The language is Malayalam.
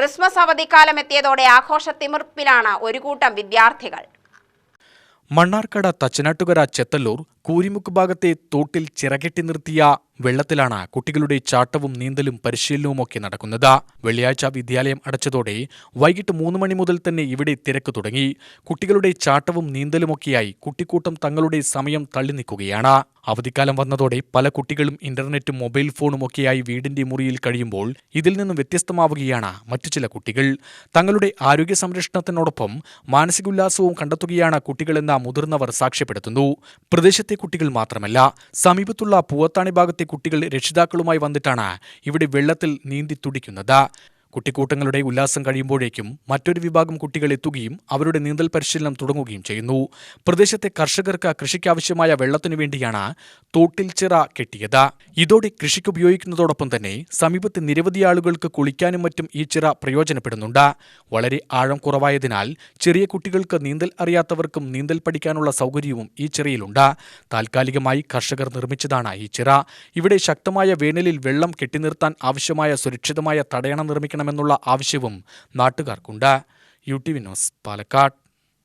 ക്രിസ്മസ് അവധിക്കാലം എത്തിയതോടെ ആഘോഷത്തിമിർപ്പിലാണ് ഒരു കൂട്ടം വിദ്യാർത്ഥികൾ. മണ്ണാർക്കാട് തച്ചനാട്ടുകര ചെത്തല്ലൂർ കൂരിമുക്ക് ഭാഗത്തെ തോട്ടിൽ ചിറകെട്ടി നിർത്തിയ വെള്ളത്തിലാണ് കുട്ടികളുടെ ചാട്ടവും നീന്തലും പരിശീലനവുമൊക്കെ നടക്കുന്നത്. വെള്ളിയാഴ്ച വിദ്യാലയം അടച്ചതോടെ വൈകിട്ട് 3 മണി മുതൽ തന്നെ ഇവിടെ തിരക്ക് തുടങ്ങി. കുട്ടികളുടെ ചാട്ടവും നീന്തലുമൊക്കെയായി കുട്ടിക്കൂട്ടം തങ്ങളുടെ സമയം തള്ളി നിൽക്കുകയാണ്. അവധിക്കാലം വന്നതോടെ പല കുട്ടികളും ഇന്റർനെറ്റും മൊബൈൽ ഫോണുമൊക്കെയായി വീടിന്റെ മുറിയിൽ കഴിയുമ്പോൾ ഇതിൽ നിന്നും വ്യത്യസ്തമാവുകയാണ് മറ്റു ചില കുട്ടികൾ. തങ്ങളുടെ ആരോഗ്യ സംരക്ഷണത്തിനോടൊപ്പം മാനസികോല്ലാസവും കണ്ടെത്തുകയാണ് കുട്ടികളെന്ന മുതിർന്നവർ സാക്ഷ്യപ്പെടുത്തുന്നു. പ്രദേശത്തെ കുട്ടികൾ മാത്രമല്ല, സമീപത്തുള്ള പൂവത്താണി ഭാഗത്തെ കുട്ടികൾ രക്ഷിതാക്കളുമായി വന്നിട്ടാണ് ഇവിടെ വെള്ളത്തിൽ നീന്തി തുടിക്കുന്നത്. കുട്ടിക്കൂട്ടങ്ങളുടെ ഉല്ലാസം കഴിയുമ്പോഴേക്കും മറ്റൊരു വിഭാഗം കുട്ടികൾ എത്തുകയും അവരുടെ നീന്തൽ പരിശീലനം തുടങ്ങുകയും ചെയ്യുന്നു. പ്രദേശത്തെ കർഷകർക്ക് കൃഷിക്കാവശ്യമായ വെള്ളത്തിനു വേണ്ടിയാണ് തോട്ടിൽ ചിറ കെട്ടിയത്. ഇതോടെ കൃഷിക്ക് ഉപയോഗിക്കുന്നതോടൊപ്പം തന്നെ സമീപത്ത് നിരവധി ആളുകൾക്ക് കുളിക്കാനും മറ്റും ഈ ചിറ പ്രയോജനപ്പെടുന്നുണ്ട്. വളരെ ആഴം കുറവായതിനാൽ ചെറിയ കുട്ടികൾക്ക് നീന്തൽ അറിയാത്തവർക്കും നീന്തൽ പഠിക്കാനുള്ള സൗകര്യവും ഈ ചിറയിലുണ്ട്. താൽക്കാലികമായി കർഷകർ നിർമ്മിച്ചതാണ് ഈ ചിറ. ഇവിടെ ശക്തമായ വേനലിൽ വെള്ളം കെട്ടിനിർത്താൻ ആവശ്യമായ സുരക്ഷിതമായ തടയണ നിർമ്മിക്കണമെന്നുള്ള ആവശ്യവും നാട്ടുകാർക്കുണ്ട്. UTV news, Palakkad.